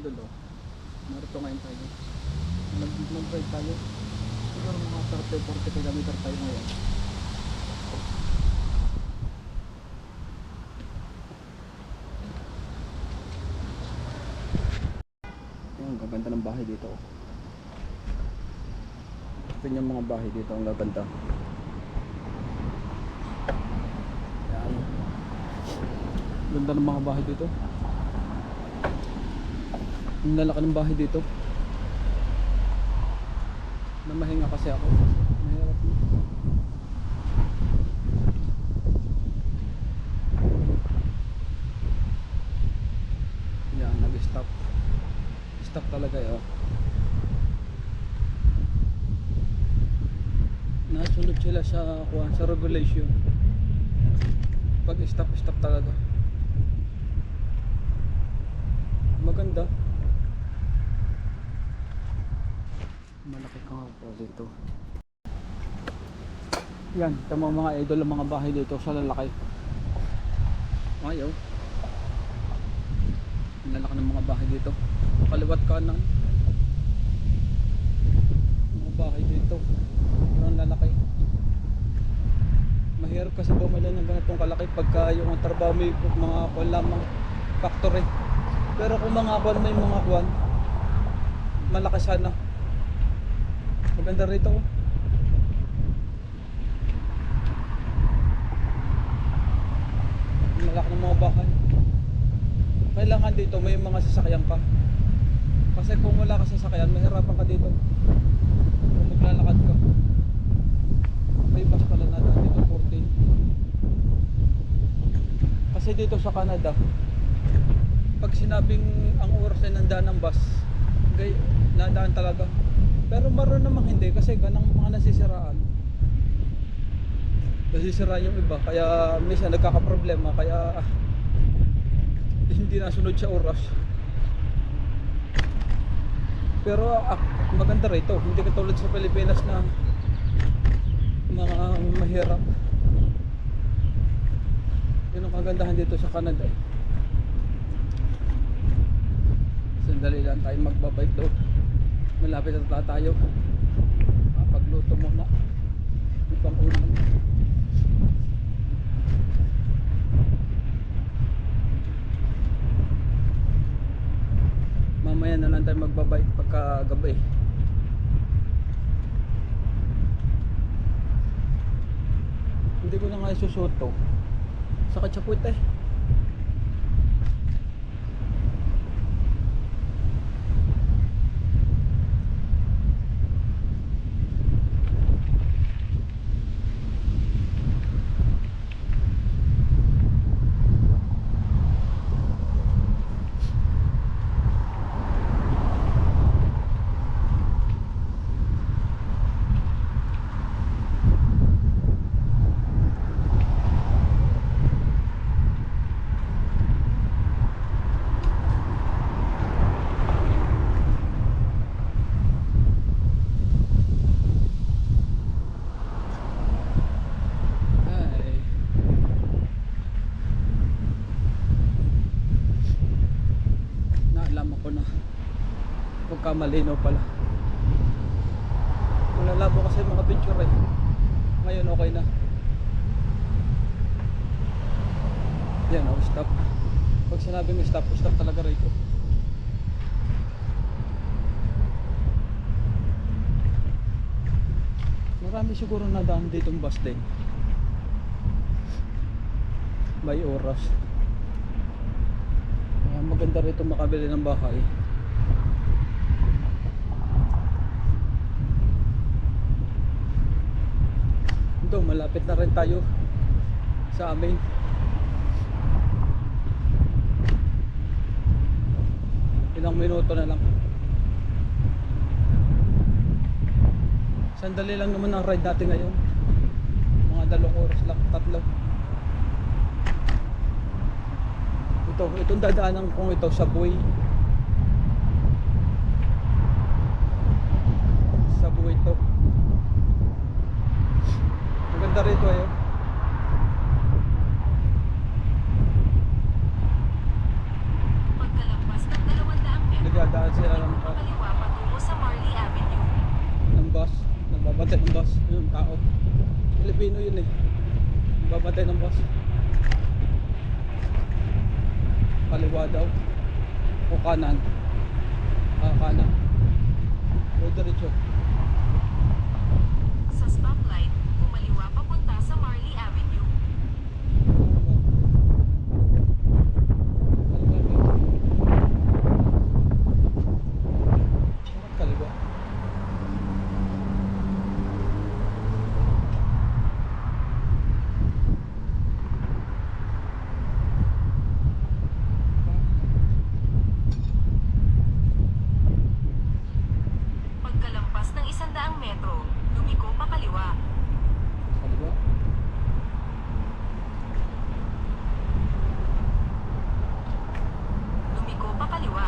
idol oh. Narito ngayon tayo. Nag-drive tayo. Siguro mga 30-40 km tayo ngayon. Ang gaganda ng bahay dito oh. Ito yung mga bahay dito, ang gaganda. Yan. Ganda ng mga bahay dito. Ang lalaki ng bahay dito. Namahinga kasi ako. Mahirap na. Yan, nag-stop. Stop talaga eh oh. Nasunod sila sa regulation. Pag stop talaga. Maganda. Malaki ka po dito. Yan, tama mga idol ang mga bahay dito sa lalaki. Ayaw. Ang lalaki ng mga bahay dito. Kaliwat kanan. Mga bahay dito. Ang lalaki. Mahirap kasi bumili ng ganitong kalaki pagka yung trabaho may mga kwan lamang factory. Pero kung mga kwan may mga kwan, malaki sana. Maganda rito oh. Malaki ng mga bahay. Kailangan dito may mga sasakyan ka. Kasi kung wala ka sasakyan, mahirapan ka dito. Kung maglalakad ka. May bus pala na dito 14. Kasi dito sa Canada, pag sinabing ang oras ay nandaan ng bus, nadaan talaga. Pero maroon namang hindi kasi ganang mga nasisiraan. Nasisira yung iba kaya minsan nagkakaproblema kaya hindi nasunod sa oras. Pero maganda rito, hindi katulad sa Pilipinas na mga mahirap. Yun ang kagandahan dito sa Canada eh. Sandali lang tayo magbabike doon. Malapit na tayo. Pagluto muna. Ipang ulam. Mamaya na lang tayo magbabike pagka gabi. Hindi ko na nga isusuot to. Sakit sa puwet eh. Malinaw pala. Malabo kasi mga picture eh. Ngayon okay na. Yan oh, stop. Pag sinabi mo stop, stop talaga rito. Marami siguro na daan ditong bus din. May oras. Kaya maganda rito makabili ng bahay. Malapit na rin tayo sa amin. Ilang minuto na lang. Sandali lang naman ang ride natin ngayon. Mga 2 oras lang, 3. Itong dadaanan kong ito sa buhay. Sa buhay ito. Maganda rito eh. Pagkalampas ng 200 metro, Dadaan sila ng, Kaliwa patungo sa Marley Avenue. ng bus. Nagbabantay ng bus. Yung tao. Pilipino yun eh. Nagbabantay ng bus. Kaliwa daw. O kanan. Kanan. O diretso. Sa stoplight, kumaliwa papunta sa Marley Avenue. Kaliwa. Pagkalampas ng 100 metro, lumiko pa kaliwa. Kaliwa. Lumiko pa kaliwa.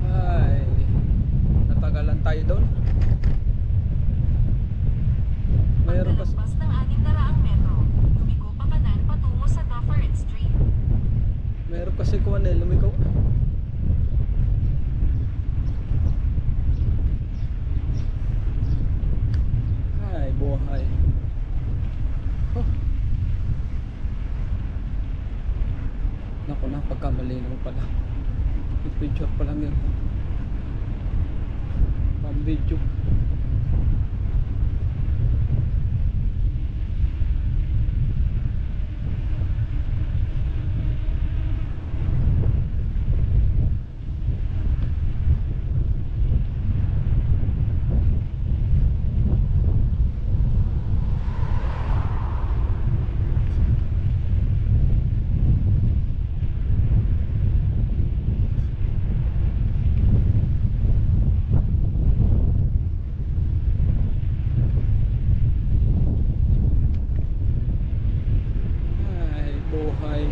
Ay, natagalan tayo doon. Mayroon kasi, Pagkalampas ng 600 metro, lumiko pa kanan patungo sa Dufferin Street. mayroon kasi kuwan eh, lumikaw. Ay, buhay. Oh. Naku na, pagkamalinaw pala. Picture pa lang yun. Pang-video. Ay, buhay.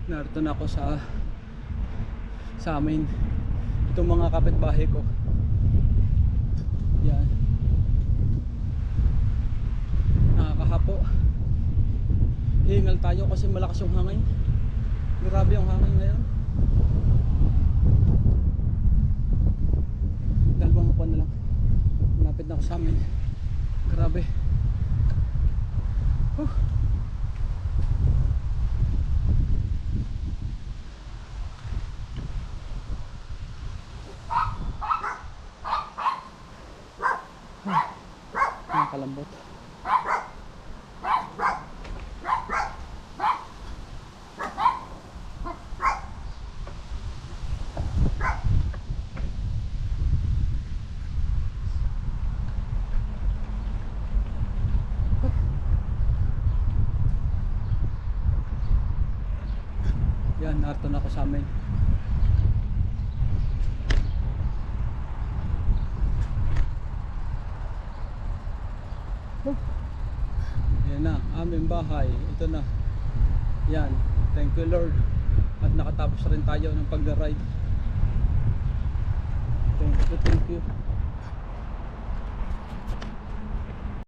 Narito na ako sa sa amin. Itong mga kapitbahay ko. Yan. Nakakahapo. Hingal tayo kasi malakas yung hangin. Grabe yung hangin ngayon. Dalawang buwan na lang. Malapit na ako sa amin. Grabe. Nakakalambot. Yan, narito na ako sa amin. Yan na, aming bahay. Ito na. Yan, thank you Lord. At nakatapos rin tayo ng pag-ride. Thank you.